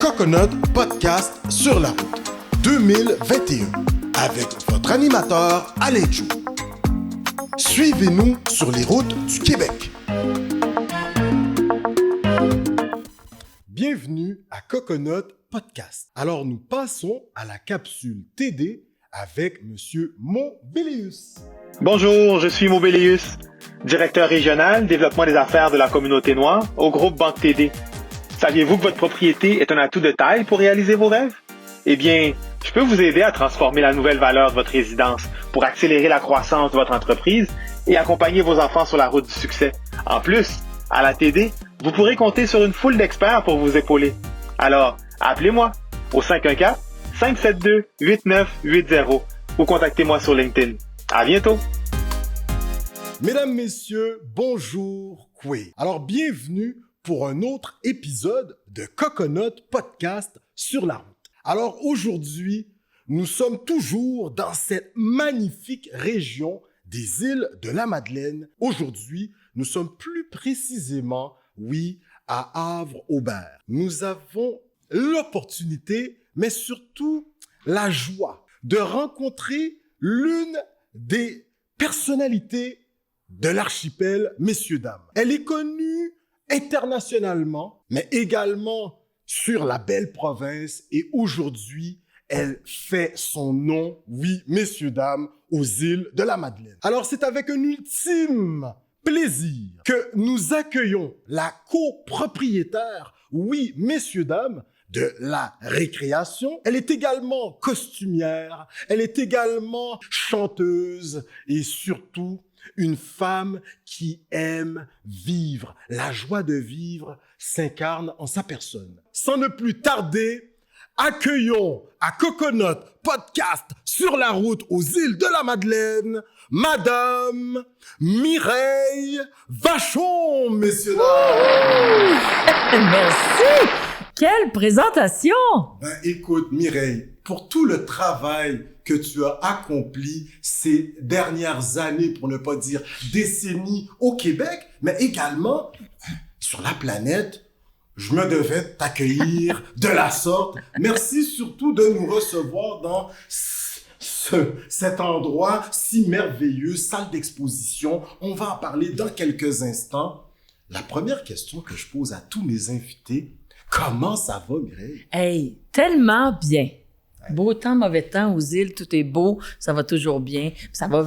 Coconut Podcast sur la route 2021 avec votre animateur Alain Chou. Suivez-nous sur les routes du Québec. Bienvenue à Coconut Podcast. Alors nous passons à la capsule TD avec Monsieur Montbélius. Bonjour, je suis Montbélius, directeur régional développement des affaires de la communauté noire au groupe Banque TD. Saviez-vous que votre propriété est un atout de taille pour réaliser vos rêves? Eh bien, je peux vous aider à transformer la nouvelle valeur de votre résidence pour accélérer la croissance de votre entreprise et accompagner vos enfants sur la route du succès. En plus, à la TD, vous pourrez compter sur une foule d'experts pour vous épauler. Alors, appelez-moi au 514-572-8980 ou contactez-moi sur LinkedIn. À bientôt! Mesdames, Messieurs, bonjour, Koué. Alors, bienvenue pour un autre épisode de Coconut Podcast sur la route. Alors, aujourd'hui, nous sommes toujours dans cette magnifique région des îles de la Madeleine. Aujourd'hui, nous sommes plus précisément, à Havre-Aubert. Nous avons l'opportunité, mais surtout la joie de rencontrer l'une des personnalités de l'archipel, messieurs, dames. Elle est connue internationalement, mais également sur la belle province et aujourd'hui, elle fait son nom, messieurs, dames, aux îles de la Madeleine. Alors, c'est avec un ultime plaisir que nous accueillons la copropriétaire, messieurs, dames, de la récréation. Elle est également costumière, elle est également chanteuse et surtout une femme qui aime vivre. La joie de vivre s'incarne en sa personne. Sans ne plus tarder, accueillons à Coconut Podcast sur la route aux îles de la Madeleine, Madame Mireille Vachon, messieurs, dames. Merci! Quelle présentation! Écoute, Mireille, pour tout le travail que tu as accompli ces dernières années, pour ne pas dire décennies, au Québec, mais également sur la planète, je me devais t'accueillir de la sorte. Merci surtout de nous recevoir dans cet endroit si merveilleux, salle d'exposition. On va en parler dans quelques instants. La première question que je pose à tous mes invités, comment ça va, Mireille? Hey, tellement bien. Beau temps, mauvais temps, aux îles, tout est beau, ça va toujours bien. Ça va,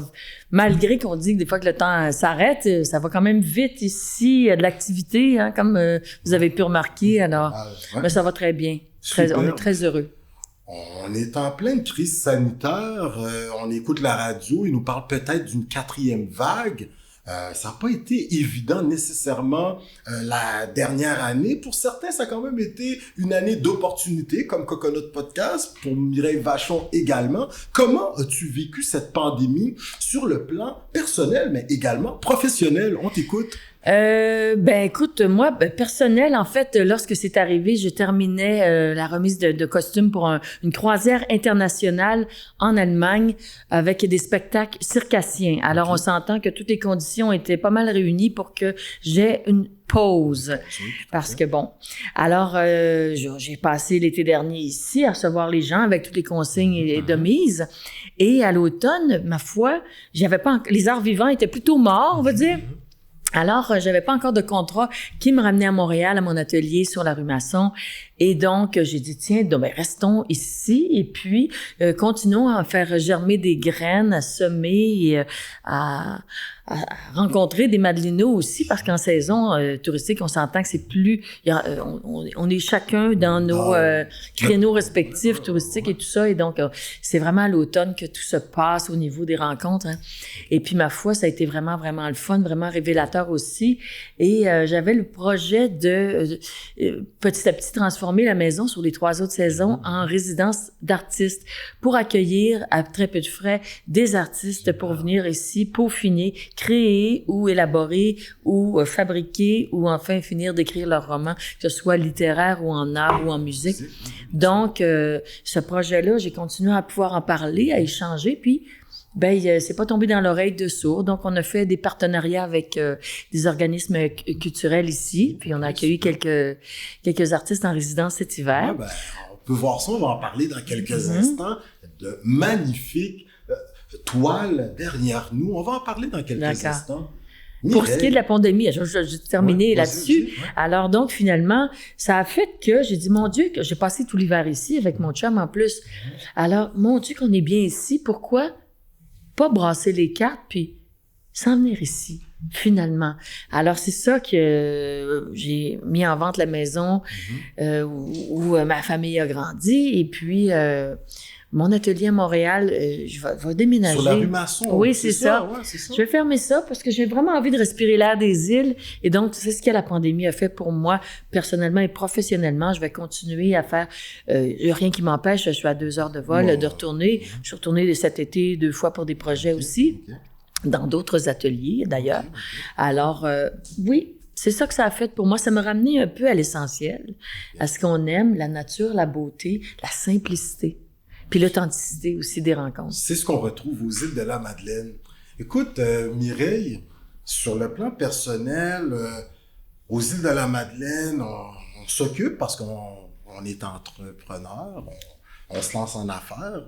malgré qu'on dit que des fois que le temps s'arrête, ça va quand même vite ici, il y a de l'activité, hein, comme vous avez pu remarquer, alors, mais ça va très bien. On est très heureux. On est en pleine crise sanitaire, on écoute la radio, ils nous parlent peut-être d'une 4e vague. Ça n'a pas été évident nécessairement la dernière année. Pour certains, ça a quand même été une année d'opportunité, comme Coconut Podcast, pour Mireille Vachon également. Comment as-tu vécu cette pandémie sur le plan personnel, mais également professionnel? On t'écoute. Écoute, moi, personnel, en fait, lorsque c'est arrivé, je terminais la remise de costumes pour une croisière internationale en Allemagne avec des spectacles circassiens. Alors, on s'entend que toutes les conditions étaient pas mal réunies pour que j'ai une pause. Parce que alors, j'ai passé l'été dernier ici à recevoir les gens avec toutes les consignes de mise. Et à l'automne, ma foi, les arts vivants étaient plutôt morts, on va dire. Alors, j'avais pas encore de contrat qui me ramenait à Montréal, à mon atelier sur la rue Masson. Et donc, j'ai dit, tiens, restons ici et puis continuons à faire germer des graines, à semer et à rencontrer des Madelinos aussi, parce qu'en saison touristique, on s'entend que c'est plus... on est chacun dans nos créneaux respectifs touristiques et tout ça. Et donc, c'est vraiment à l'automne que tout se passe au niveau des rencontres. Hein. Et puis, ma foi, ça a été vraiment, vraiment le fun, vraiment révélateur aussi. Et j'avais le projet de petit à petit transformer la maison sur les 3 autres saisons en résidence d'artistes pour accueillir à très peu de frais des artistes pour venir ici peaufiner, créer ou élaborer ou fabriquer ou enfin finir d'écrire leur roman, que ce soit littéraire ou en art ou en musique. Donc, ce projet-là, j'ai continué à pouvoir en parler, à échanger, puis c'est pas tombé dans l'oreille de sourd. Donc, on a fait des partenariats avec des organismes culturels ici. Puis, on a accueilli quelques artistes en résidence cet hiver. Ouais, on peut voir ça, on va en parler dans quelques instants. De magnifiques toiles derrière nous. On va en parler dans quelques instants. Pour ce qui est de la pandémie, je vais terminer là-dessus. Ouais. Alors donc, finalement, ça a fait que j'ai dit, mon Dieu, que j'ai passé tout l'hiver ici avec mon chum en plus. Alors, mon Dieu, qu'on est bien ici. Pourquoi pas brasser les cartes puis s'en venir ici, finalement? Alors, c'est ça que j'ai mis en vente la maison où ma famille a grandi. Et puis... mon atelier à Montréal, je vais déménager. Sur la rue Masson. Oui, c'est ça. Ouais, c'est ça. Je vais fermer ça parce que j'ai vraiment envie de respirer l'air des îles. Et donc, c'est ce que la pandémie a fait pour moi, personnellement et professionnellement. Je vais continuer à faire... Il n'y a rien qui m'empêche. Je suis à 2 heures de vol de retourner. Je suis retournée cet été 2 fois pour des projets aussi, dans d'autres ateliers d'ailleurs. Alors, oui, c'est ça que ça a fait pour moi. Ça m'a ramené un peu à l'essentiel, à ce qu'on aime, la nature, la beauté, la simplicité. Puis l'authenticité aussi des rencontres. C'est ce qu'on retrouve aux îles de la Madeleine. Écoute, Mireille, sur le plan personnel, aux îles de la Madeleine, on s'occupe parce qu'on est entrepreneur, on se lance en affaires.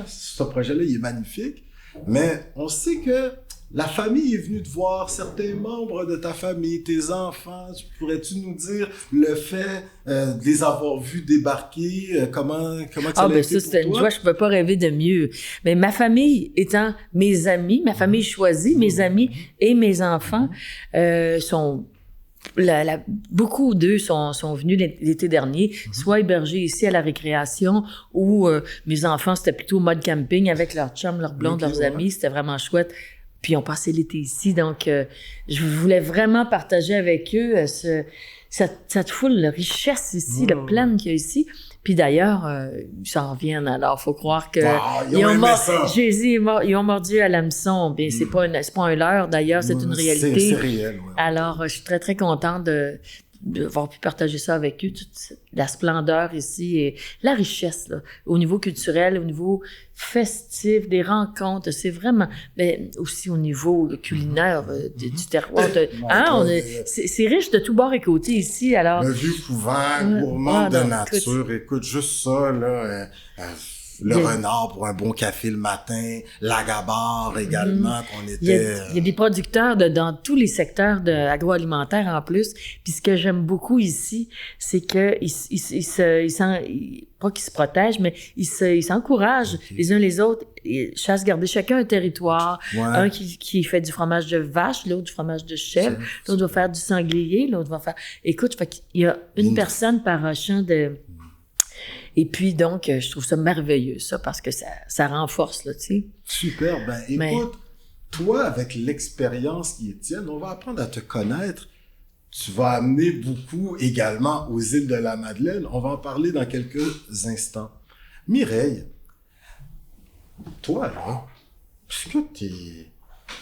Ce projet-là, il est magnifique. Mais on sait que la famille est venue te voir, certains membres de ta famille, tes enfants. Pourrais-tu nous dire le fait de les avoir vus débarquer, comment ça a été ça, c'était pour une toi? joie, je ne peux pas rêver de mieux. Mais ma famille étant mes amis, ma famille choisie, mes amis et mes enfants sont... beaucoup d'eux sont venus l'été dernier, soit hébergés ici à la récréation, ou mes enfants, c'était plutôt mode camping avec leurs chums, leurs blondes, leurs amis. C'était vraiment chouette. Puis, on passait l'été ici. Donc, je voulais vraiment partager avec eux cette foule de richesse ici, le plein qu'il y a ici. Puis d'ailleurs, ils s'en reviennent. Alors, faut croire que ils ont mordu à l'hameçon. Bien, c'est pas un leurre d'ailleurs, c'est une réalité. C'est réel. Ouais. Alors, je suis très très contente d'avoir pu partager ça avec eux, toute la splendeur ici et la richesse là, au niveau culturel, au niveau festif, des rencontres. C'est vraiment, mais aussi au niveau culinaire du terroir. C'est riche de tous bords et côtés ici. Alors, Le vieux couvent, gourmand de nature. Écoute, juste ça, là. Le renard pour un bon café le matin, l'agabar également qu'on était... Il y a des producteurs dans tous les secteurs agroalimentaires en plus. Puis ce que j'aime beaucoup ici, c'est que pas qu'ils se protègent, mais ils s'encouragent les uns les autres. Ils chassent garder chacun un territoire. Ouais. Un qui fait du fromage de vache, l'autre du fromage de chèvre, l'autre va faire du sanglier, l'autre va faire... Écoute, il y a une personne par champ de... Et puis, donc, je trouve ça merveilleux, ça, parce que ça renforce, là, tu sais. Super. Écoute, toi, avec l'expérience qui est tienne, on va apprendre à te connaître. Tu vas amener beaucoup également aux îles de la Madeleine. On va en parler dans quelques instants. Mireille, toi, là, est-ce que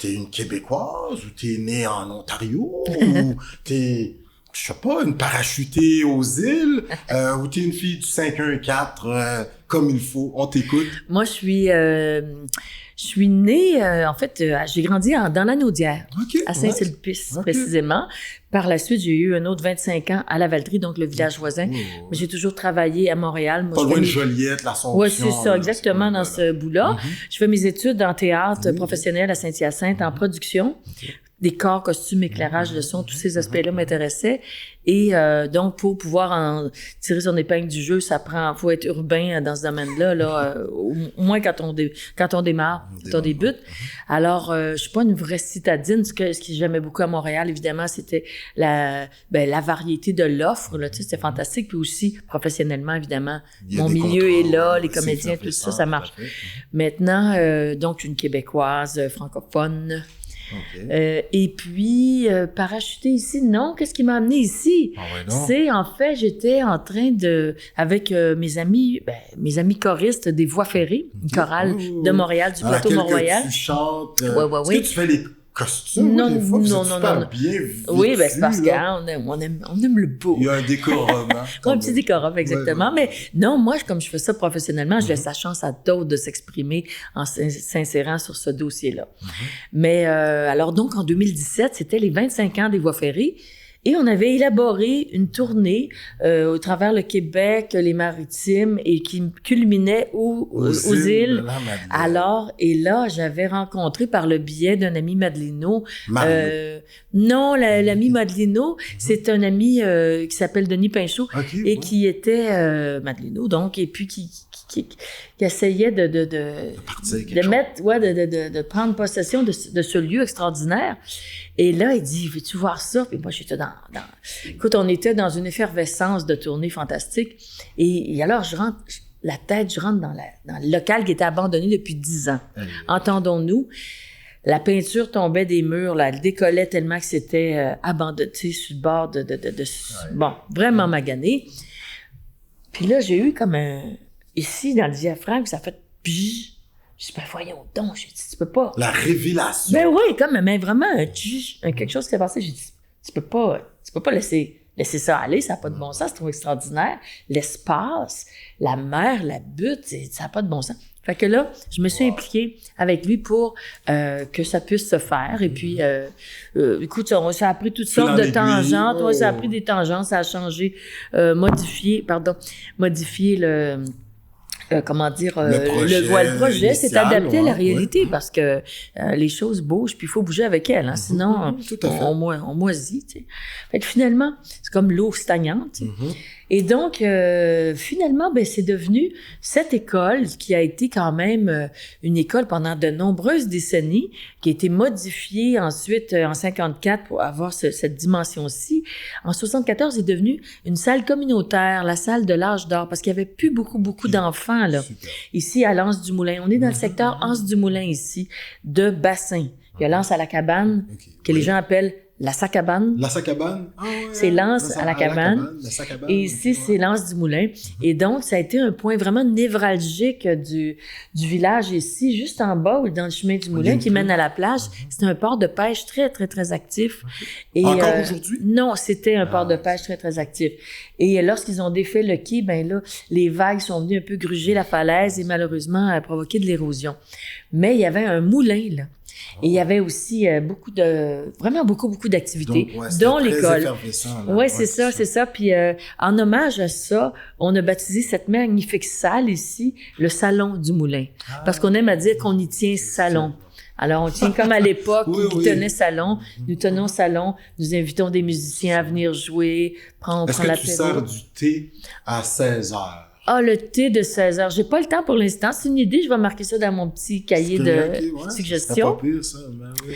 t'es une Québécoise ou t'es née en Ontario ou t'es... je sais pas, une parachutée aux îles, ou t'es une fille du 514 comme il faut. On t'écoute. Moi, je suis née, en fait, j'ai grandi dans la Naudière, à Saint-Sulpice, précisément. Par la suite, j'ai eu un autre 25 ans à la Valtrie, donc le village voisin. Mais j'ai toujours travaillé à Montréal. Moi, pas loin de Joliette, l'Assomption. Oui, c'est ça, exactement, dans ce bout-là. Je fais mes études en théâtre professionnel à Saint-Hyacinthe, en production. Décor, costumes, éclairage, le son, tous ces aspects-là m'intéressaient. Et donc, pour pouvoir en tirer son épingle du jeu, faut être urbain dans ce domaine-là, là, au moins quand on démarre, quand on débute. Alors, je suis pas une vraie citadine. Ce que j'aimais beaucoup à Montréal, évidemment, c'était la variété de l'offre, là, tu sais, c'était fantastique. Puis aussi, professionnellement, évidemment, mon milieu est là, les comédiens, tout ça, ça marche. Maintenant, donc, une Québécoise francophone. Et puis, parachuter ici, non. Qu'est-ce qui m'a amené ici? C'est, en fait, j'étais en train avec mes amis choristes des Voies ferrées, une chorale de Montréal, du plateau Mont-Royal. Tu chantes. Oui. Est-ce que tu fais costume, Non, des fois, vous non, êtes non, super non. bien vêtus, Oui, ben c'est parce là. qu'on aime le beau. Il y a un décorum, hein, quand Un petit même. décorum, exactement. Ouais. Mais non, moi, comme je fais ça professionnellement, je laisse la chance à d'autres de s'exprimer en s'insérant sur ce dossier-là. Mais alors donc, en 2017, c'était les 25 ans des voies ferrées. Et on avait élaboré une tournée au travers le Québec, les Maritimes, et qui culminait aux îles. de la Madeleine. Alors, et là, j'avais rencontré par le biais d'un ami Madelino. Mario. Non, l'ami Madelino, c'est un ami qui s'appelle Denis Pinchot OK, et ouais. qui était Madelino, donc, et puis qui essayait de partir quelque chose. mettre, de prendre possession de ce lieu extraordinaire. Et là, il dit, veux-tu voir ça? Puis moi, j'étais écoute, on était dans une effervescence de tournée fantastique. Et alors, je rentre dans le local qui était abandonné depuis 10 ans. Entendons-nous. La peinture tombait des murs, là, elle décollait tellement que c'était abandonné, tu sais, sur le bord bon, vraiment magané. Puis là, j'ai eu comme ici, dans le diaphragme, ça fait pjj. Je dis, ben voyons donc, j'ai dit, tu peux pas. La révélation. Ben oui, mais vraiment, quelque chose qui s'est passé. J'ai dit, tu peux pas laisser ça aller, ça n'a pas de bon sens, c'est trop extraordinaire. L'espace, la mer, la butte, ça n'a pas de bon sens. Fait que là, je me suis impliquée avec lui pour que ça puisse se faire. Et puis, écoute, ça a pris toutes sortes de tangentes. Ouais, ça a pris des tangentes, ça a changé, modifié le le projet s'est adapté à la réalité parce que les choses bougent puis il faut bouger avec elles, hein, sinon on moisit, tu sais. Fait que finalement, c'est comme l'eau stagnante, tu sais. Et donc, finalement, ben, c'est devenu cette école qui a été quand même une école pendant de nombreuses décennies, qui a été modifiée ensuite en 54 pour avoir cette dimension-ci. En 74, c'est devenu une salle communautaire, la salle de l'âge d'or, parce qu'il y avait plus beaucoup d'enfants, là. Super. Ici, à l'Anse-du-Moulin. On est dans le secteur Anse-du-Moulin, ici, de bassin. Il y a l'Anse à la cabane, que les gens appellent la Sacabane. La Sacabane? Ah ouais, c'est l'Anse à la cabane. Et ici, c'est l'Anse du Moulin. Et donc, ça a été un point vraiment névralgique du village ici, juste en bas, dans le chemin du Moulin qui mène à la plage. C'est un port de pêche très, très, très actif. Et, encore aujourd'hui? Non, c'était un port de pêche très, très actif. Et lorsqu'ils ont défait le quai, ben là, les vagues sont venues un peu gruger la falaise et malheureusement provoquer de l'érosion. Mais il y avait un moulin, là. Et il y avait aussi beaucoup d'activités, dont l'école. Oui, c'est ça. Puis en hommage à ça, on a baptisé cette magnifique salle ici, le Salon du Moulin. Parce qu'on aime à dire qu'on y tient salon. Alors, on tient comme à l'époque où on tenait salon. Nous tenons salon, nous invitons des musiciens à venir jouer, prendre l'apéro. Est-ce que tu sers du thé à 16 heures? Ah, le thé de 16 heures. J'ai pas le temps pour l'instant. C'est une idée. Je vais marquer ça dans mon petit cahier de suggestions. C'est pas pire, ça. Ben oui.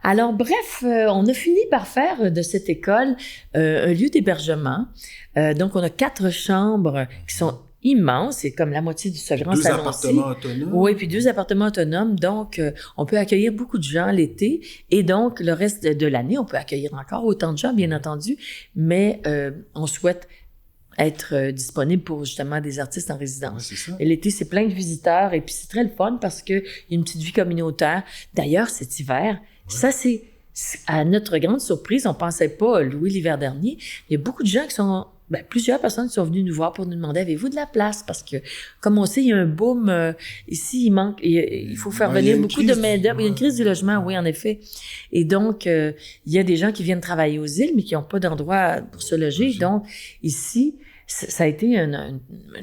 Alors, bref, on a fini par faire de cette école un lieu d'hébergement. Donc, on a 4 chambres qui sont immenses. C'est comme la moitié de ce grand salon-ci. 2 appartements autonomes. Oui, puis 2 appartements autonomes. Donc, on peut accueillir beaucoup de gens l'été. Et donc, le reste de l'année, on peut accueillir encore autant de gens, bien entendu. Mais on souhaite être disponible pour justement des artistes en résidence. Ouais, c'est ça. Et l'été, c'est plein de visiteurs et puis c'est très le fun parce qu'il y a une petite vie communautaire. D'ailleurs, cet hiver, ça c'est à notre grande surprise, on pensait pas louer l'hiver dernier. Il y a beaucoup de gens plusieurs personnes qui sont venues nous voir pour nous demander, avez-vous de la place? Parce que, comme on sait, il y a un boom ici, il faut faire venir beaucoup de main-d'œuvre. Il y a une crise du logement, oui, en effet. Et donc, il y a des gens qui viennent travailler aux îles, mais qui n'ont pas d'endroit pour se loger. Donc, ici, ça a été une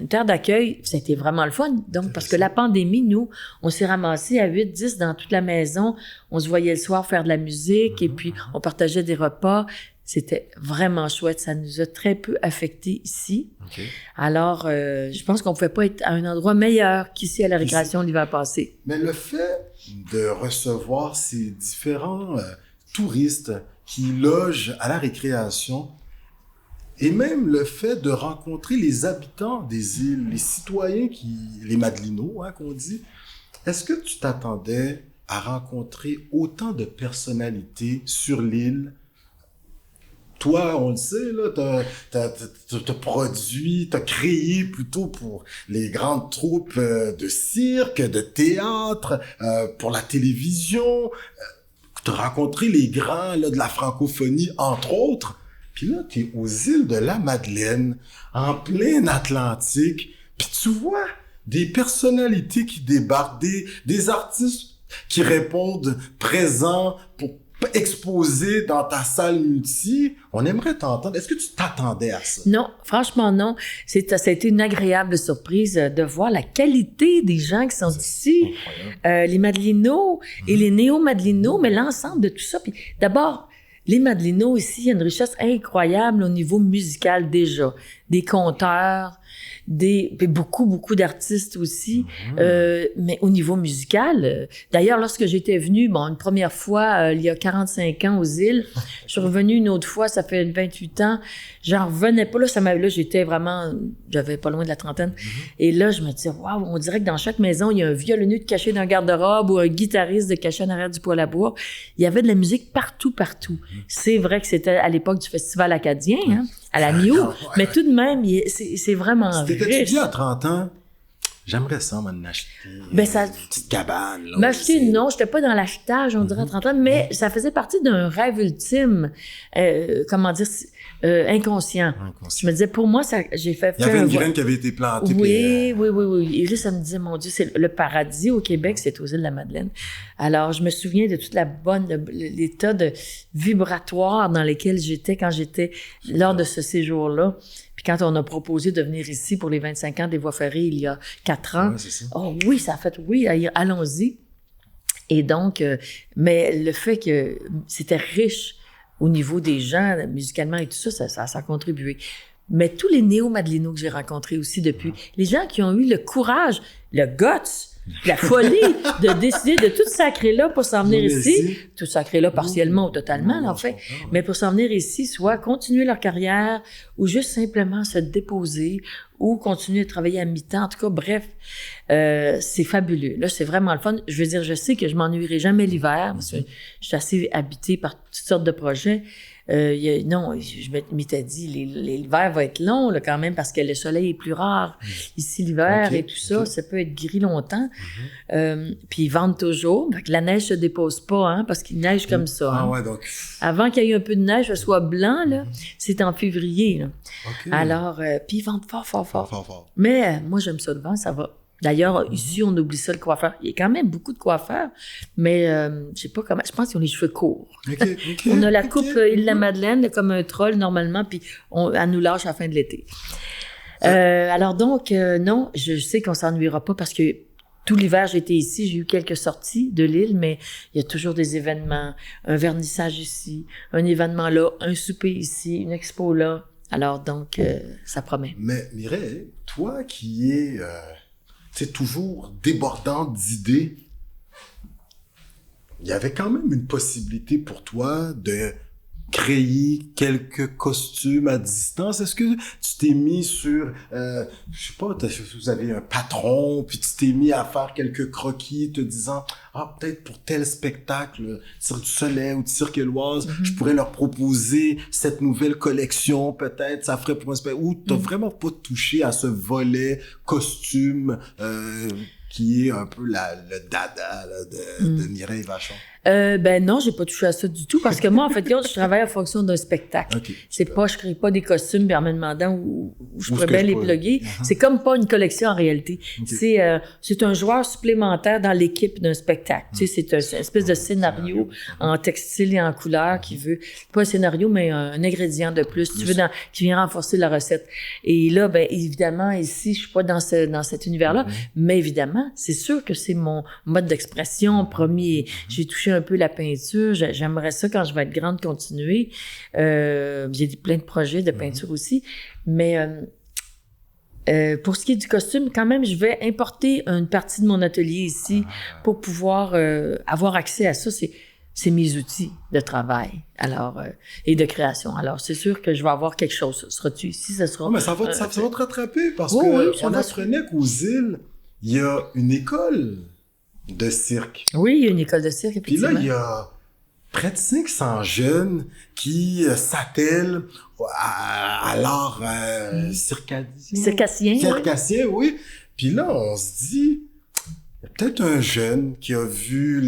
terre d'accueil. Ça a été vraiment le fun. Donc, parce que la pandémie, nous, on s'est ramassés à 8-10 dans toute la maison. On se voyait le soir faire de la musique et puis on partageait des repas. C'était vraiment chouette. Ça nous a très peu affectés ici. Okay. Alors, je pense qu'on ne pouvait pas être à un endroit meilleur qu'ici à la récréation l'hiver passé. Mais le fait de recevoir ces différents touristes qui logent à la récréation et même le fait de rencontrer les habitants des îles, les citoyens, les Madelinots, hein, qu'on dit, est-ce que tu t'attendais à rencontrer autant de personnalités sur l'île? Toi, on le sait, là, t'as produit, t'as créé plutôt pour les grandes troupes de cirque, de théâtre, pour la télévision. tu as rencontré les grands là, de la francophonie, entre autres. Puis là, tu es aux îles de la Madeleine, en plein Atlantique, puis tu vois des personnalités qui débarquent, des artistes qui répondent présents pour exposer dans ta salle multi. On aimerait t'entendre. Est-ce que tu t'attendais à ça? Non, franchement, non. Ça a été une agréable surprise de voir la qualité des gens qui sont ici. Les Madelinos et les néo-Madelinos, mais l'ensemble de tout ça. Puis d'abord, les Madelinos ici, il y a une richesse incroyable au niveau musical déjà. Des conteurs, beaucoup d'artistes aussi, mais au niveau musical. D'ailleurs, lorsque j'étais venue, une première fois, il y a 45 ans aux îles, je suis revenue une autre fois, ça fait 28 ans, j'en revenais pas, là, j'étais vraiment, j'avais pas loin de la trentaine, et là, je me disais, waouh, on dirait que dans chaque maison, il y a un violoneux de caché dans le garde-robe ou un guitariste de caché en arrière du poêle à bois. Il y avait de la musique partout. C'est vrai que c'était à l'époque du Festival acadien, hein, à la Mio, mais tout de même, c'est vraiment riche. T'étais-tu dit à 30 ans, j'aimerais ça m'en acheter une petite cabane. Là, m'acheter, non, j'étais pas dans l'achetage, on dirait à 30 ans, mais ça faisait partie d'un rêve ultime, inconscient. Je me disais, pour moi, j'ai fait... Il y avait une graine qui avait été plantée. Oui. Et là, ça me disait, mon Dieu, c'est le paradis au Québec, c'est aux îles de la Madeleine. Alors, je me souviens de toute l'état de vibratoire dans lequel j'étais quand j'étais lors de ce séjour-là. Puis quand on a proposé de venir ici pour les 25 ans des voies ferrées il y a 4 ans, oh oui, ça a fait oui, allons-y. Et donc, mais le fait que c'était riche au niveau des gens, musicalement et tout ça, ça a contribué. Mais tous les néo-madelinos que j'ai rencontrés aussi depuis, les gens qui ont eu le courage, le guts, la folie de décider de tout sacrer là pour s'en venir ici, tout sacrer là partiellement ou totalement, en fait, mais pour s'en venir ici, soit continuer leur carrière ou juste simplement se déposer ou continuer à travailler à mi-temps. En tout cas, bref, c'est fabuleux. Là, c'est vraiment le fun. Je veux dire, je sais que je m'ennuierai jamais l'hiver parce que je suis assez habitée par toutes sortes de projets. Je m'étais dit, l'hiver va être long là, quand même parce que le soleil est plus rare. Ici, l'hiver et tout ça, ça peut être gris longtemps. Puis ils vendent toujours. Donc, la neige se dépose pas, hein, parce qu'il neige comme ça. Hein. Donc... Avant qu'il y ait un peu de neige, que ce soit blanc, là, c'est en février. Là. Alors, puis ils vendent fort. Mais moi, j'aime ça le vent, ça va. D'ailleurs, ici, on oublie ça, le coiffeur. Il y a quand même beaucoup de coiffeurs, mais je sais pas comment. Je pense qu'ils ont les cheveux courts. On a la coupe Île-la-Madeleine, comme un troll, normalement, puis elle nous lâche à la fin de l'été. Alors donc, non, je sais qu'on s'ennuiera pas parce que tout l'hiver, j'étais ici, j'ai eu quelques sorties de l'île, mais il y a toujours des événements, un vernissage ici, un événement là, un souper ici, une expo là. Alors donc, ça promet. Mais Mireille, toi qui es... c'est toujours débordant d'idées. Il y avait quand même une possibilité pour toi de créer quelques costumes à distance. Est-ce que tu t'es mis sur, je sais pas, vous avez un patron, puis tu t'es mis à faire quelques croquis te disant, peut-être pour tel spectacle, Cirque du Soleil ou Cirque Éloise, je pourrais leur proposer cette nouvelle collection, peut-être, ça ferait pour un spectacle. Ou t'as vraiment pas touché à ce volet costume, qui est un peu le dada là, de Mireille Vachon? Non, j'ai pas touché à ça du tout parce que moi, en fait, je travaille en fonction d'un spectacle. Je crée pas des costumes en me demandant où je pourrais bien les plugger. C'est comme pas une collection en réalité. C'est un joueur supplémentaire dans l'équipe d'un spectacle. Tu sais, c'est une espèce de scénario en textile et en couleur qui veut, pas un scénario, mais un ingrédient de plus, qui vient renforcer la recette. Et là, évidemment, ici, je suis pas dans cet univers-là, mais évidemment, c'est sûr que c'est mon mode d'expression premier. J'ai touché un peu la peinture. J'aimerais ça, quand je vais être grande, continuer. J'ai plein de projets de peinture aussi. Mais pour ce qui est du costume, quand même, je vais importer une partie de mon atelier ici pour pouvoir avoir accès à ça. C'est mes outils de travail et de création. Alors, c'est sûr que je vais avoir quelque chose. Seras-tu ici? Ça sera... mais ça va te rattraper parce qu'on apprenait qu'aux îles, il y a une école de cirque. Oui, il y a une école de cirque, effectivement. Puis là, il y a près de 500 jeunes qui s'attellent à l'art circassien. Circassien, oui. Puis là, on se dit, il y a peut-être un jeune qui a vu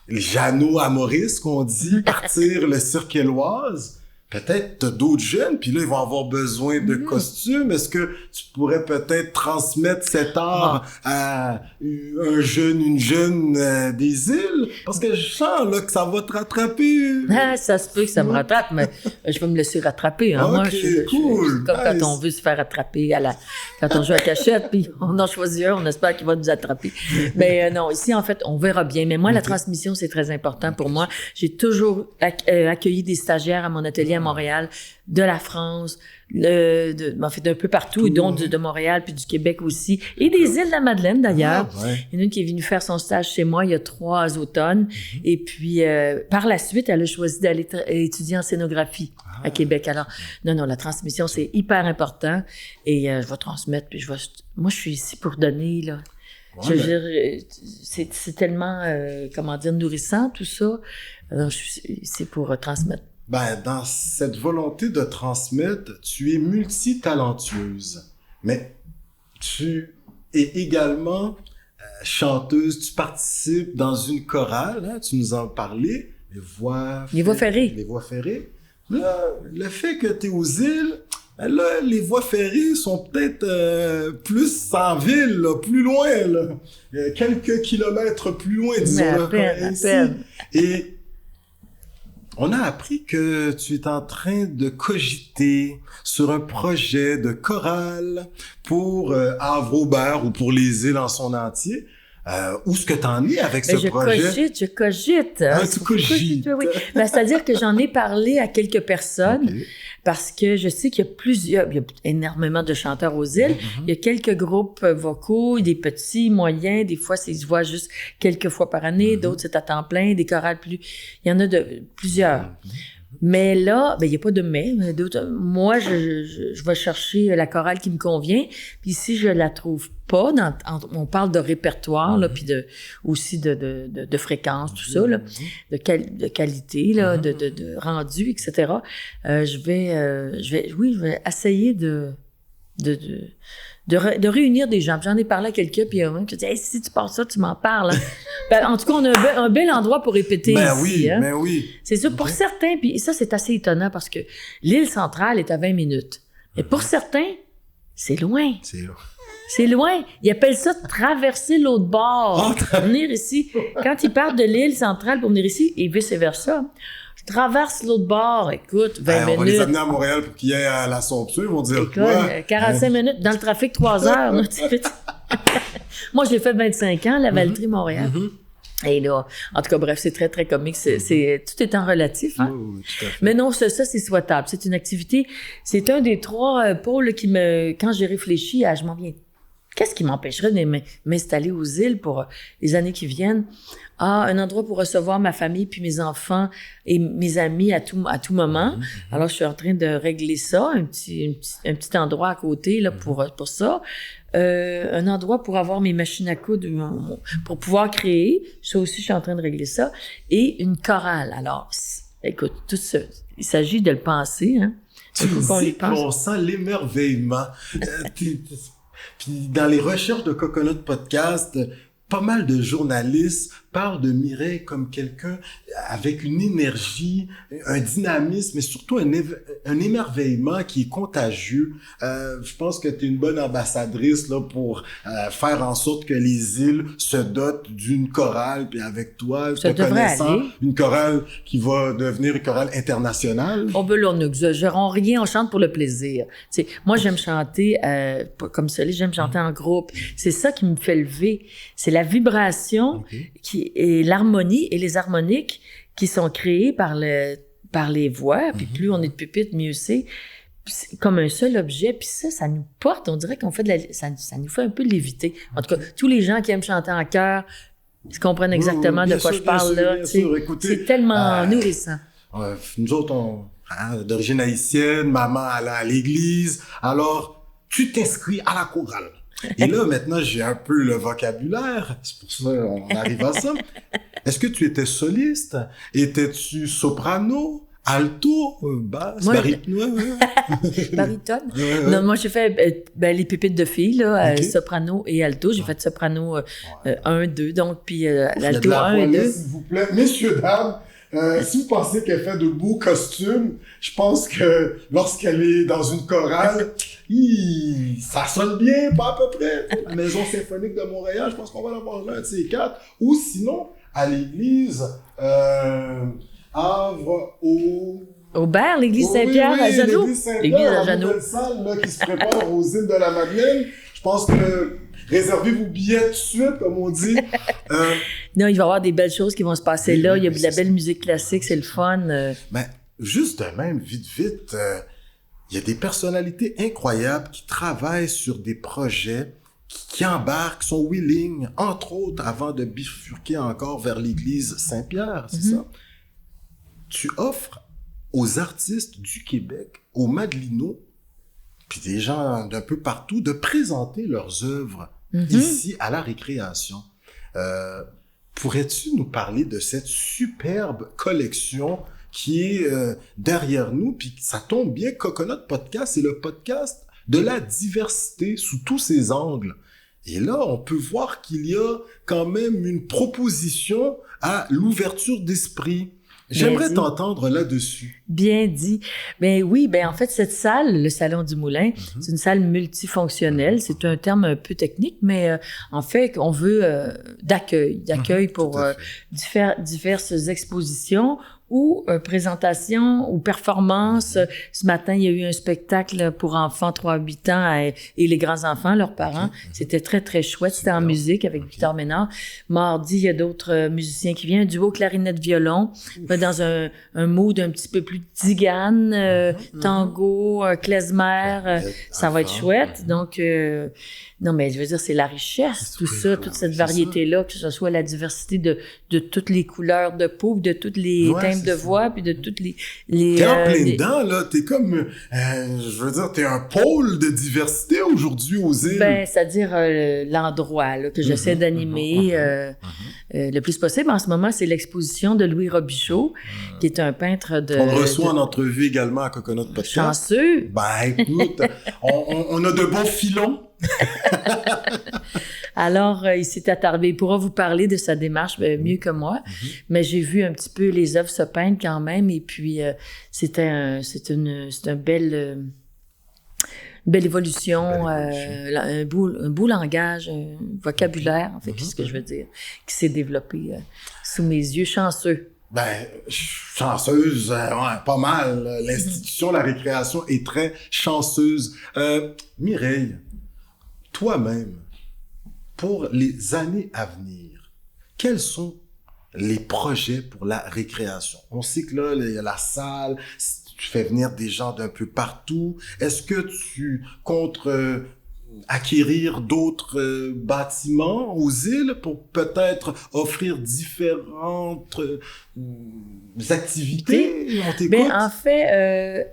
Jeannot à Maurice, qu'on dit, partir le Cirque Éloise. Peut-être t'as d'autres jeunes, puis là, ils vont avoir besoin de costumes. Est-ce que tu pourrais peut-être transmettre cet art à un jeune, une jeune des îles? Parce que je sens là que ça va te rattraper. Ah, ça se peut que ça me rattrape, mais je vais me laisser rattraper. Hein. Moi, cool. Comme quand on veut se faire attraper quand on joue à cachette, puis on en choisit un, on espère qu'il va nous attraper. Mais non, ici, en fait, on verra bien. Mais moi, la transmission, c'est très important pour moi. J'ai toujours accueilli des stagiaires à mon atelier à Montréal, de la France, en fait, d'un peu partout, dont de Montréal, puis du Québec aussi, et des îles de la Madeleine, d'ailleurs. Il y en a une qui est venue faire son stage chez moi il y a 3 automnes. Et puis, par la suite, elle a choisi d'aller étudier en scénographie à Québec. Alors, non, la transmission, c'est hyper important. Et je vais transmettre, puis moi, je suis ici pour donner, là. Je veux dire, c'est tellement, nourrissant, tout ça. Alors, je suis ici pour transmettre. Ben, dans cette volonté de transmettre, tu es multitalentueuse, mais tu es également chanteuse, tu participes dans une chorale, hein, tu nous en parlais, les voix ferrées. Là, le fait que tu es aux îles, là, les voies ferrées sont peut-être plus en ville, là, plus loin, là, quelques kilomètres plus loin, disons. À peine. Et on a appris que tu es en train de cogiter sur un projet de chorale pour Havre-Aubert ou pour les îles en son entier. Où est-ce que t'en es avec ce projet? Je cogite. Ah, tu cogites. Oui. Ben, c'est-à-dire que j'en ai parlé à quelques personnes parce que je sais qu'il y a énormément de chanteurs aux îles. Il y a quelques groupes vocaux, des petits, moyens. Des fois, ils se voient juste quelques fois par année. D'autres, c'est à temps plein. Des chorales plus... Il y en a plusieurs. Mais là, il n'y a pas de mais. Moi, je vais chercher la chorale qui me convient. Puis si je la trouve pas, on parle de répertoire, là, puis aussi de fréquence, tout ça, là, de qualité, là, de rendu, etc. Je vais essayer de réunir des gens. Puis j'en ai parlé à quelqu'un, puis un qui dit « Hey, si tu passes ça, tu m'en parles. Hein. » En tout cas, on a un bel endroit pour répéter ici. Ben oui. C'est sûr, pour certains, puis ça, c'est assez étonnant parce que l'île centrale est à 20 minutes. Mais pour certains, c'est loin. C'est loin. Ils appellent ça traverser l'autre bord. Venir ici. Quand ils partent de l'île centrale pour venir ici, et vice-versa, je traverse l'autre bord. Écoute, 20 minutes. On va les amener à Montréal pour qu'ils aillent à l'Assomption. Ils vont dire, écoute, 45 minutes dans le trafic, 3 heures. Là, moi, je l'ai fait 25 ans, la Valtrie Montréal. Et là, en tout cas, bref, c'est très, très comique. Tout étant relatif, hein. Oui, tout à fait. Mais non, ça, c'est souhaitable. C'est une activité. C'est un des 3 pôles quand j'ai réfléchi je m'en viens. Qu'est-ce qui m'empêcherait de m'installer aux îles pour les années qui viennent? Un endroit pour recevoir ma famille puis mes enfants et mes amis à tout moment. Alors, je suis en train de régler ça, un petit endroit à côté là pour ça. Un endroit pour avoir mes machines à coudre pour pouvoir créer. Ça aussi, je suis en train de régler ça. Et une chorale. Alors, écoute, tout ça, il s'agit de le penser, hein. On sent l'émerveillement. Puis dans les recherches de Coconut Podcast, pas mal de journalistes parlent de Mireille comme quelqu'un avec une énergie, un dynamisme, mais surtout un émerveillement qui est contagieux. Je pense que tu es une bonne ambassadrice là pour faire en sorte que les îles se dotent d'une chorale, puis avec toi, te connaissant, une chorale qui va devenir une chorale internationale. Oh ben là, nous n'exagérons rien, on chante pour le plaisir. T'sais, moi, j'aime chanter comme soliste, j'aime chanter en groupe. C'est ça qui me fait lever. C'est la vibration et l'harmonie et les harmoniques qui sont créées par les voix. Puis plus on est de pupitre, mieux c'est. Comme un seul objet. Puis ça nous porte. On dirait qu'on fait ça nous fait un peu léviter. En tout cas, tous les gens qui aiment chanter en chœur, ils comprennent exactement de quoi je parle là. Écoutez, c'est tellement nourrissant. Nous autres, d'origine haïtienne, maman allait à l'église. Alors, tu t'inscris à la chorale. Et là, maintenant, j'ai un peu le vocabulaire. C'est pour ça qu'on arrive à ça. Est-ce que tu étais soliste? Étais-tu soprano? Alto, basse, Moi, baryton. Non, moi, j'ai fait les pépites de filles, là, Ok. soprano et alto. J'ai fait soprano 1, 2, donc, puis Il y a l'alto de la 1 et voix là, 2. s'il vous plaît. Messieurs, dames, si vous pensez qu'elle fait de beaux costumes, je pense que lorsqu'elle est dans une chorale, ça sonne bien, pas à peu près. La Maison symphonique de Montréal, je pense qu'on va l'avoir là, un de ces quatre. Ou sinon, à l'église Havre au... Aubert, l'église Oh, Saint-Pierre oui, à Jeannot. l'église Saint-Pierre, L'église à la Jeannot. nouvelle salle là, qui se prépare aux îles de la Madeleine. Je pense que réservez vos billets tout de suite, comme on dit. Non, il va y avoir des belles choses qui vont se passer Oui, là. oui, Il y a oui, de la c'est belle ça. musique classique, c'est le fun. Mais juste de même, vite, il y a des personnalités incroyables qui travaillent sur des projets, qui embarquent, sont willing, entre autres, avant de bifurquer encore vers l'église Saint-Pierre, c'est ça? Tu offres aux artistes du Québec, aux Madelinots, puis des gens d'un peu partout, de présenter leurs œuvres ici à la récréation. Pourrais-tu nous parler de cette superbe collection qui est derrière nous, puis ça tombe bien, Coconut Podcast, c'est le podcast de la diversité sous tous ses angles. Et là, on peut voir qu'il y a quand même une proposition à l'ouverture d'esprit. J'aimerais t'entendre là-dessus. Bien dit. Ben oui, ben en fait, cette salle, le Salon du Moulin, c'est une salle multifonctionnelle. C'est un terme un peu technique, mais en fait, on veut d'accueil pour Tout à fait. diverses expositions ou présentations ou performances. Ce matin, il y a eu un spectacle pour enfants 3-8 ans et les grands-enfants, leurs parents. C'était très, très chouette. C'était en musique avec Victor Ménard. Mardi, il y a d'autres musiciens qui viennent. Un duo clarinette-violon dans un mood un petit peu plus tzigane, tango, klezmer. Ça va être chouette. Donc, non, mais je veux dire, c'est la richesse, tout ça, toute cette variété-là, que ce soit la diversité de toutes les couleurs de peau, de toutes les thèmes de voix, puis de toutes les T'es en plein dedans, là. T'es comme, je veux dire, t'es un pôle de diversité aujourd'hui aux îles. Ben, c'est-à-dire l'endroit là, que j'essaie d'animer le plus possible. En ce moment, c'est l'exposition de Louis Robichaud, qui est un peintre de... On le reçoit en entrevue également à Coconut Podcast. Chanceux. Ben, écoute, on a de bons filons. Alors, il s'est attardé. Il pourra vous parler de sa démarche mieux que moi, mais j'ai vu un petit peu les œuvres se peindre quand même, et puis c'est une belle évolution, un beau langage, un vocabulaire, en fait, c'est ce que je veux dire, qui s'est développé sous mes yeux. Chanceux. Ben, chanceuse, ouais, pas mal. L'institution, la récréation est très chanceuse. Mireille, toi-même, pour les années à venir, quels sont les projets pour la récréation? On sait que là, il y a la salle, tu fais venir des gens d'un peu partout. Est-ce que tu comptes acquérir d'autres bâtiments aux îles pour peut-être offrir différentes activités? On t'écoute? Ben, en fait,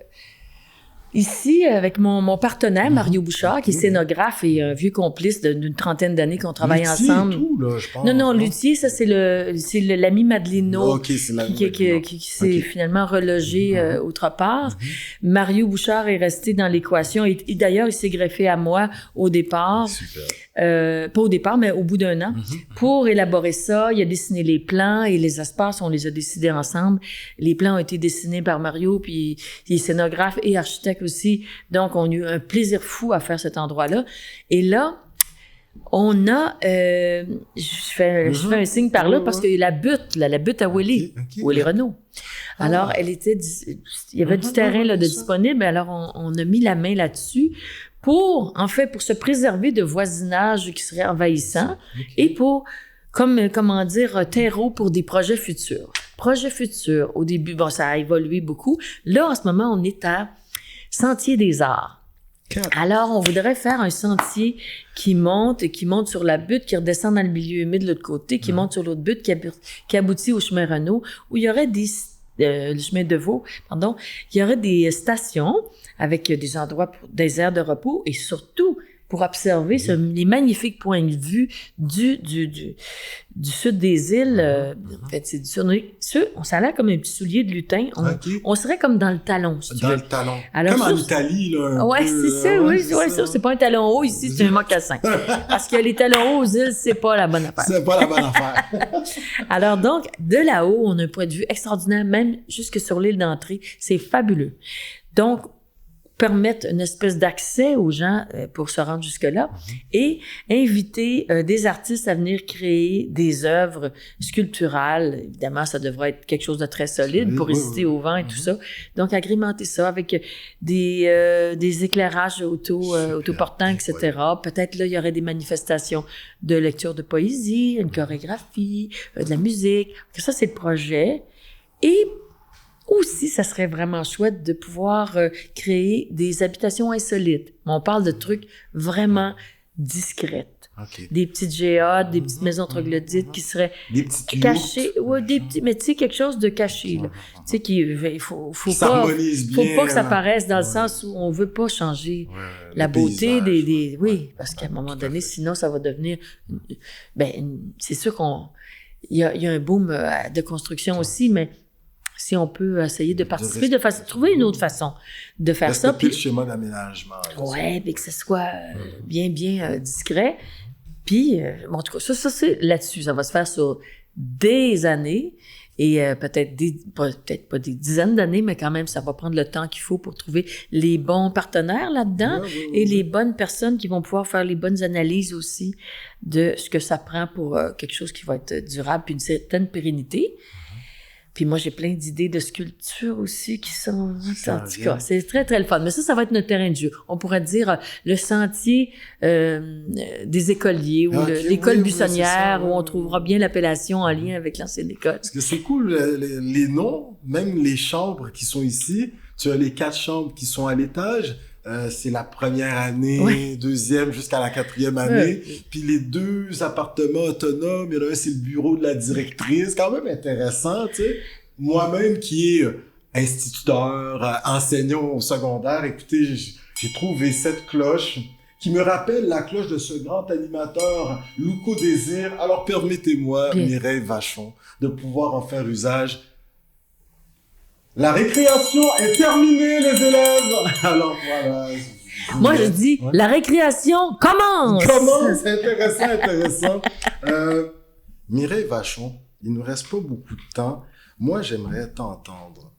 ici, avec mon partenaire, Mario Bouchard, qui est scénographe et un vieux complice d'une trentaine d'années qu'on travaille Luthier ensemble. Et tout, là, je pense, Non, luthier, ça, c'est l'ami Madelino Ok, c'est l'ami qui Madelino. s'est Ok. finalement relogé autre part. Mario Bouchard est resté dans l'équation et d'ailleurs, il s'est greffé à moi au départ. Super. Pas au départ, mais au bout d'un an, pour élaborer ça. Il a dessiné les plans et les espaces, on les a décidés ensemble. Les plans ont été dessinés par Mario, puis il est scénographe et architecte aussi. Donc, on a eu un plaisir fou à faire cet endroit-là. Et là, on a... je fais un signe par là parce que la butte à Willy, Ok. Willy Renaud. Alors, elle était... Il y avait du terrain là, de disponible, alors on a mis la main là-dessus pour se préserver de voisinage qui serait envahissant et pour, comment dire, terreau pour des projets futurs. Projets futurs, au début, bon, ça a évolué beaucoup. Là, en ce moment, on est à Sentier des Arts. Alors, on voudrait faire un sentier qui monte sur la butte, qui redescend dans le milieu humide de l'autre côté, qui monte sur l'autre butte, qui aboutit au chemin Renault, où il y aurait le chemin de Vaux, pardon, il y aurait des stations avec des endroits pour des aires de repos et surtout pour observer les magnifiques points de vue du sud des îles. En fait, c'est du sud. Ça a l'air comme un petit soulier de lutin. On serait comme dans le talon, si tu veux. Dans le talon. Alors, comme en Italie, là. Ouais, c'est ça, oui, ça. C'est pas un talon haut ici, c'est un mocassin. Parce que les talons hauts aux îles, c'est pas la bonne affaire. C'est pas la bonne affaire. Alors donc, de là-haut, on a un point de vue extraordinaire, même jusque sur l'île d'entrée. C'est fabuleux. Donc, permettre une espèce d'accès aux gens pour se rendre jusque-là et inviter des artistes à venir créer des œuvres sculpturales. Évidemment, ça devrait être quelque chose de très solide pour résister au vent et tout ça. Donc, agrémenter ça avec des éclairages autoportants, etc. Peut-être là, il y aurait des manifestations de lecture de poésie, une chorégraphie, de la musique. Ça, c'est le projet. Et aussi, ça serait vraiment chouette de pouvoir créer des habitations insolites. On parle de trucs vraiment discrètes. Okay. Des petites géodes, des petites maisons troglodytes qui seraient cachées. Ouais, des petits, mais tu sais, quelque chose de caché, là. Tu sais, il faut pas que ça paraisse dans le sens où on veut pas changer la beauté des parce qu'à un moment donné, sinon, ça va devenir, c'est sûr il y a un boom de construction aussi, mais si on peut essayer de participer, trouver une autre façon de faire ça. Puis le schéma d'aménagement. Ouais, mais que ce soit bien discret. Puis, en tout cas, ça c'est là-dessus. Ça va se faire sur des années et peut-être pas des dizaines d'années, mais quand même, ça va prendre le temps qu'il faut pour trouver les bons partenaires là-dedans et les bonnes personnes qui vont pouvoir faire les bonnes analyses aussi de ce que ça prend pour quelque chose qui va être durable puis une certaine pérennité. Puis moi, j'ai plein d'idées de sculptures aussi qui sont... En tout cas, c'est très, très le fun. Mais ça va être notre terrain de jeu. On pourrait dire le sentier des écoliers ou l'école buissonnière où on trouvera bien l'appellation en lien avec l'ancienne école. Parce que c'est cool, les noms, même les chambres qui sont ici. Tu as les 4 chambres qui sont à l'étage. C'est la première année, deuxième jusqu'à la 4e année. Puis les 2 appartements autonomes, il y en a un, c'est le bureau de la directrice. Quand même intéressant, tu sais. Moi-même qui est instituteur, enseignant au secondaire, écoutez, j'ai trouvé cette cloche qui me rappelle la cloche de ce grand animateur Louco Désir. Alors permettez-moi, Mireille Vachon, de pouvoir en faire usage. La récréation est terminée, les élèves! Alors, voilà. Moi, je dis, la récréation commence! Commence! Intéressant. Mireille Vachon, il nous reste pas beaucoup de temps. Moi, j'aimerais t'entendre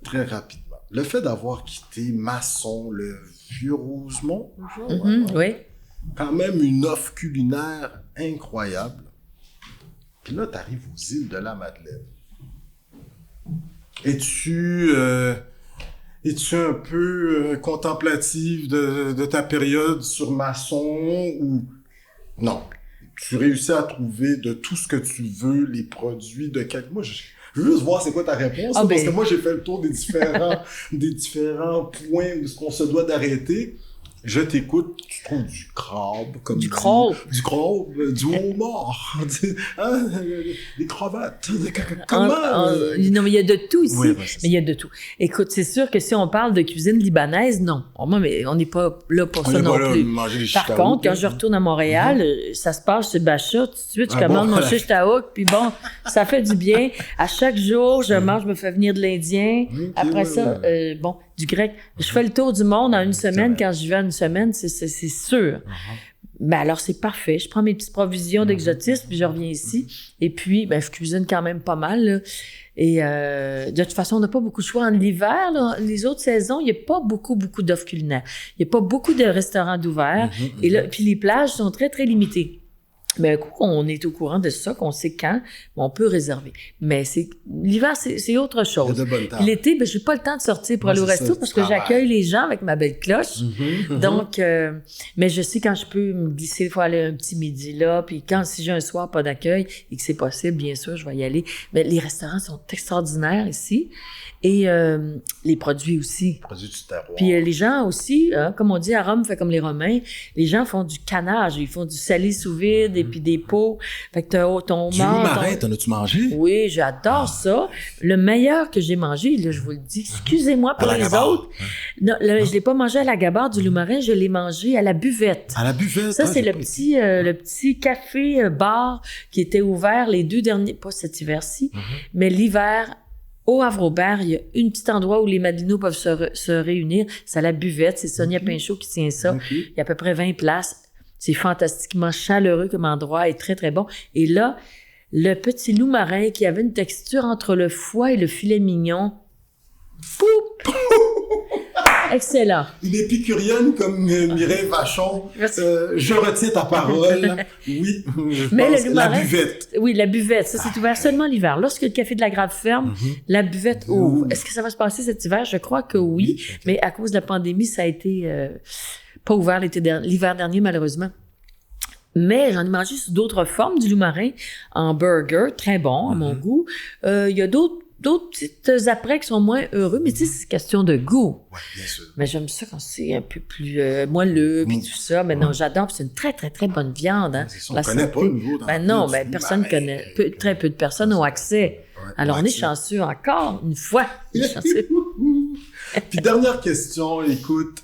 très rapidement. Le fait d'avoir quitté Masson, le Vieux-Rosemont, oui. Quand même une offre culinaire incroyable. Puis là, t'arrives aux îles de la Madeleine. Es-tu un peu contemplative de ta période sur Masson ou non? Tu réussis à trouver de tout ce que tu veux, les produits de quelque... Moi, je veux juste voir c'est quoi ta réponse, parce que moi, j'ai fait le tour des différents points où on se doit d'arrêter. Je t'écoute, tu trouves du crabe, comme du crabe, du homard, des crevettes, comment? Non, mais il y a de tout ici, mais il y a de tout. Écoute, c'est sûr que si on parle de cuisine libanaise, non. Moi, mais on n'est pas là pour ça non plus. Par contre, quand je retourne à Montréal, ça se passe sur Bacha, tout de suite, je commande mon shish taouk, puis bon, ça fait du bien. À chaque jour, je me fais venir de l'Indien. Après ça, du grec. Je fais le tour du monde en une semaine. Quand j'y vais en une semaine, c'est sûr. Ben alors, c'est parfait. Je prends mes petites provisions d'exotisme, puis je reviens ici. Et puis, je cuisine quand même pas mal, là. Et de toute façon, on n'a pas beaucoup de choix. En l'hiver, là, les autres saisons, il n'y a pas beaucoup d'offres culinaires. Il n'y a pas beaucoup de restaurants d'ouverts. Et là, puis les plages sont très, très limitées. Mais un coup qu'on est au courant de ça, qu'on sait quand, on peut réserver. Mais l'hiver, c'est autre chose. Il y a de bonnes tables. Puis l'été, j'ai pas le temps de sortir pour aller au resto parce que j'accueille les gens avec ma belle cloche. Donc, mais je sais quand je peux me glisser, il faut aller un petit midi là. Puis si j'ai un soir pas d'accueil et que c'est possible, bien sûr, je vais y aller. Mais les restaurants sont extraordinaires ici. Et les produits aussi. Produits du terroir. Puis les gens aussi, hein, comme on dit, à Rome, fait comme les Romains, les gens font du canage, ils font du salé sous vide et puis des pots. Fait que t'as ton Du loup marin, t'en as-tu mangé? Oui, j'adore ça. Le meilleur que j'ai mangé, là, je vous le dis, excusez-moi pour les autres. Non, là, je l'ai pas mangé à la gabarre du loup marin, je l'ai mangé à la buvette. À la buvette? Ça, c'est le petit café bar qui était ouvert les 2 derniers, pas cet hiver-ci, mais l'hiver. Au Havre-Aubert, il y a un petit endroit où les Madelinos peuvent se réunir. C'est à la buvette. C'est Sonia Pinchot qui tient ça. Il y a à peu près 20 places. C'est fantastiquement chaleureux comme endroit et très, très bon. Et là, le petit loup marin qui avait une texture entre le foie et le filet mignon. Poup! Excellent. Une épicurienne comme Mireille Vachon, je retiens ta parole. Oui, mais le loup marin, la buvette. Oui, la buvette. Ça, c'est ouvert seulement l'hiver. Lorsque le café de la Grave ferme, la buvette ouvre. Est-ce que ça va se passer cet hiver? Je crois que oui. Okay. Mais à cause de la pandémie, ça a été pas ouvert l'hiver dernier, malheureusement. Mais j'en ai mangé sous d'autres formes du loup marin en burger, très bon à mon goût. Il y a d'autres petites après qui sont moins heureux, mais tu sais, c'est question de goût. Oui, bien sûr. Mais j'aime ça quand c'est un peu plus moelleux, puis tout ça. Mais non, j'adore, puis c'est une très, très, très bonne viande. Hein, on ne connaît pas, nous autres. Non, personne ne connaît. Très peu de personnes ont accès. Ouais, alors, on est chanceux encore, une fois. Puis dernière question, écoute.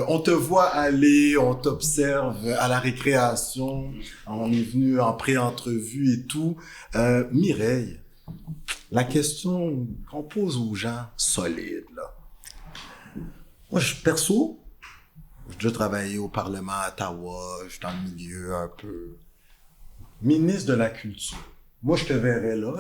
On te voit aller, on t'observe à la récréation, on est venu en pré-entrevue et tout. Mireille, la question qu'on pose aux gens solides, là. Moi, perso, j'ai déjà travaillé au Parlement à Ottawa, je suis dans le milieu un peu. Ministre de la Culture. Moi, je te verrais là.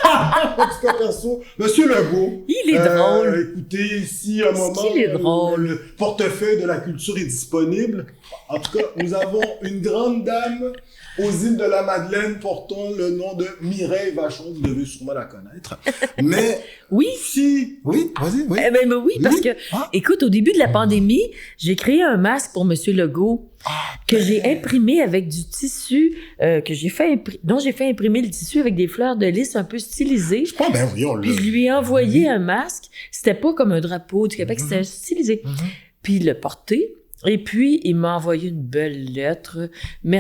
En tout cas, perso, Monsieur Legault. Il est drôle. Écoutez, si à un moment le portefeuille de la culture est disponible, en tout cas, nous avons une grande dame aux îles de la Madeleine portant le nom de Mireille Vachon. Vous devez sûrement la connaître. Mais oui. Si. Oui, vas-y. Oui. Eh ben, oui, parce que, écoute, au début de la pandémie, j'ai créé un masque pour Monsieur Legault que j'ai imprimé avec du tissu dont j'ai fait imprimer le tissu avec des fleurs de lys un peu stylisées. Je pense, ben oui, on l'a. Puis je lui ai envoyé un masque. C'était pas comme un drapeau du Québec, c'était stylisé. Puis il l'a porté. Et puis, il m'a envoyé une belle lettre.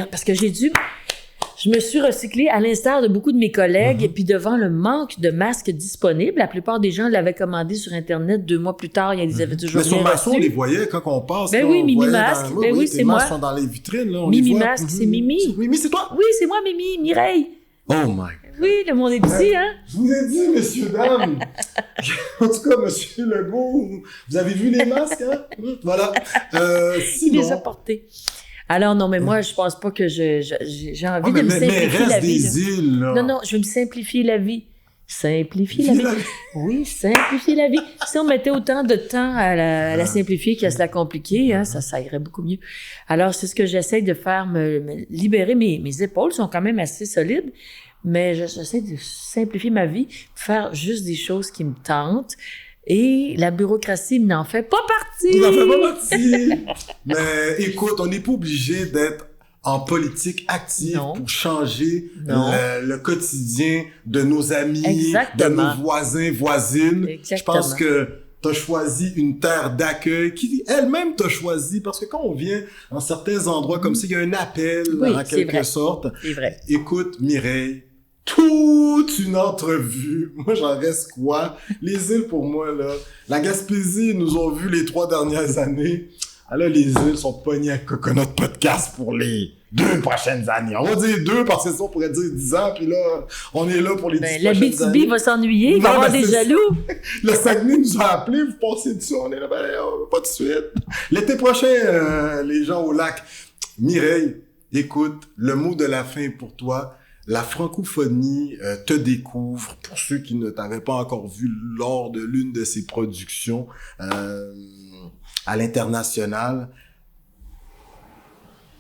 Parce que je me suis recyclée à l'instar de beaucoup de mes collègues. Et puis, devant le manque de masques disponibles, la plupart des gens l'avaient commandé sur Internet 2 mois plus tard. Ils avaient toujours mais sur Masson, on les voyait quand on passe. Ben oui, Mimi Masque. Ben oui, c'est moi. Les masques sont dans les vitrines. Là, on Mimi les voit. Masque, c'est Mimi. Mimi, c'est toi? Oui, c'est moi, Mimi, Mireille. Oh my. Oui, le monde est petit, hein? Je vous ai dit, messieurs, dames. En tout cas, monsieur Legault, vous avez vu les masques, hein? Voilà. Sinon... Il les a portés. Alors, non, mais moi, je pense pas que j'ai envie de me simplifier la vie. Des îles, là. Non, je veux me simplifier la vie. Simplifier la vie. Oui, simplifier la vie. Si on mettait autant de temps à la simplifier qu'à se la compliquer, hein, ça irait beaucoup mieux. Alors, c'est ce que j'essaie de faire, me libérer. Mes épaules sont quand même assez solides, mais j'essaie de simplifier ma vie, faire juste des choses qui me tentent. Et la bureaucratie n'en fait pas partie. N'en fait pas partie. Mais écoute, on n'est pas obligé d'être en politique active pour changer le quotidien de nos amis, de nos voisins, voisines. Exactement. Je pense que tu as choisi une terre d'accueil qui elle-même t'a choisi parce que quand on vient dans certains endroits comme ça, il y a un appel en quelque sorte. C'est vrai. Écoute, Mireille, toute une entrevue. Moi, j'en reste quoi? Les îles, pour moi, là, la Gaspésie, ils nous ont vus les 3 dernières années. Alors, les îles sont pognées à Coconut Podcast pour les 2 prochaines années. On va dire 2 parce que ça, on pourrait dire 10 ans, puis là, on est là pour les 10 prochaines années. La BTB va s'ennuyer, il va y avoir des jaloux. Le Saguenay nous a appelés, vous pensez dessus, on est là, pas de suite. L'été prochain, les gens au lac. Mireille, écoute, le mot de la fin est pour toi. La francophonie te découvre, pour ceux qui ne t'avaient pas encore vu lors de l'une de ses productions à l'international.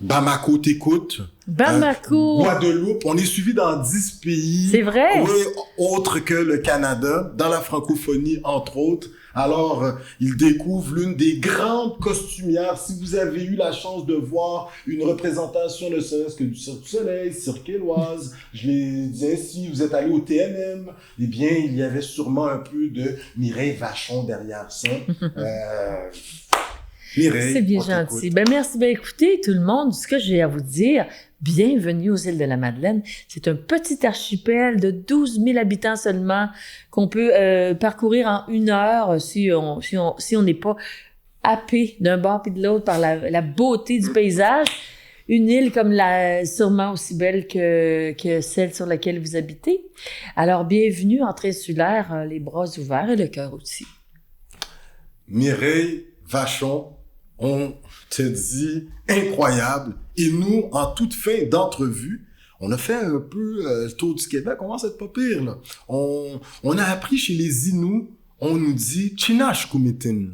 Bamako t'écoute. Bamako. Guadeloupe. On est suivi dans 10 pays. C'est vrai? Oui, autres que le Canada, dans la francophonie, entre autres. Alors, ils découvrent l'une des grandes costumières. Si vous avez eu la chance de voir une représentation, ne serait-ce que du Cirque du Soleil, Cirque Éloise, je l'ai dit ainsi, vous êtes allé au TNM, eh bien, il y avait sûrement un peu de Mireille Vachon derrière ça. Mireille, C'est bien on gentil. t'écoute. Ben merci. Ben écoutez, tout le monde, ce que j'ai à vous dire, bienvenue aux îles de la Madeleine. C'est un petit archipel de 12 000 habitants seulement qu'on peut parcourir en 1 heure si on n'est pas happé d'un bord puis de l'autre par la beauté du paysage. Une île comme sûrement aussi belle que celle sur laquelle vous habitez. Alors, bienvenue, entrée insulaire, les bras ouverts et le cœur aussi. Mireille Vachon, on te dit incroyable. Et nous, en toute fin d'entrevue, on a fait un peu le tour du Québec. On commence à être pas pire, là. On a appris chez les Inuits, on nous dit Chinash Kumitin.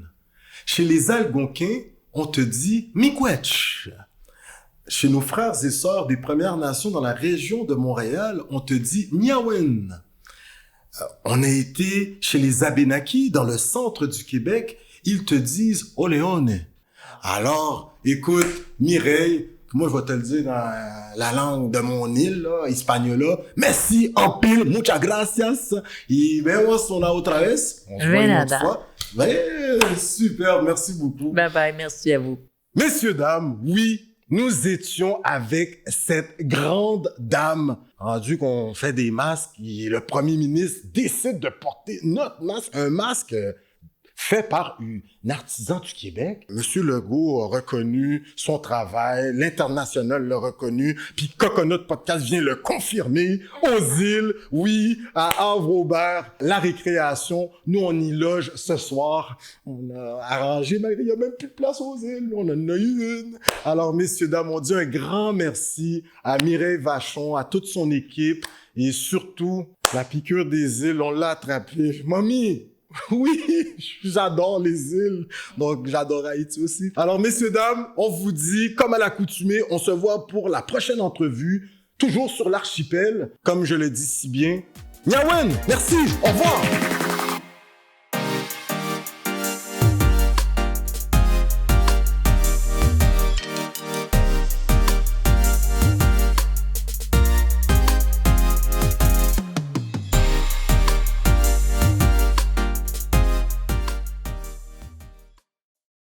Chez les Algonquins, on te dit Miigwech. Chez nos frères et sœurs des Premières Nations dans la région de Montréal, on te dit Miawen. On a été chez les Abénakis dans le centre du Québec, ils te disent Oleone. Alors, écoute, Mireille, moi je vais te le dire dans la langue de mon île, là, Hispaniola, merci en pile, muchas gracias, y vemos una otra vez. On se voit une autre fois. Ben, super, merci beaucoup. Bye bye, merci à vous. Messieurs, dames, oui, nous étions avec cette grande dame. Rendu qu'on fait des masques, et le premier ministre décide de porter notre masque, un masque fait par un artisan du Québec. Monsieur Legault a reconnu son travail, l'international l'a reconnu, puis Coconut Podcast vient le confirmer aux îles, oui, à Havre-Aubert, la récréation. Nous, on y loge ce soir. On a arrangé, mais il n'y a même plus de place aux îles. On en a eu une. Alors, messieurs, dames, on dit un grand merci à Mireille Vachon, à toute son équipe, et surtout, la piqûre des îles, on l'a attrapée. Mamie! Oui, j'adore les îles, donc j'adore Haïti aussi. Alors, messieurs, dames, on vous dit, comme à l'accoutumée, on se voit pour la prochaine entrevue, toujours sur l'archipel, comme je le dis si bien. Miawen, merci, au revoir!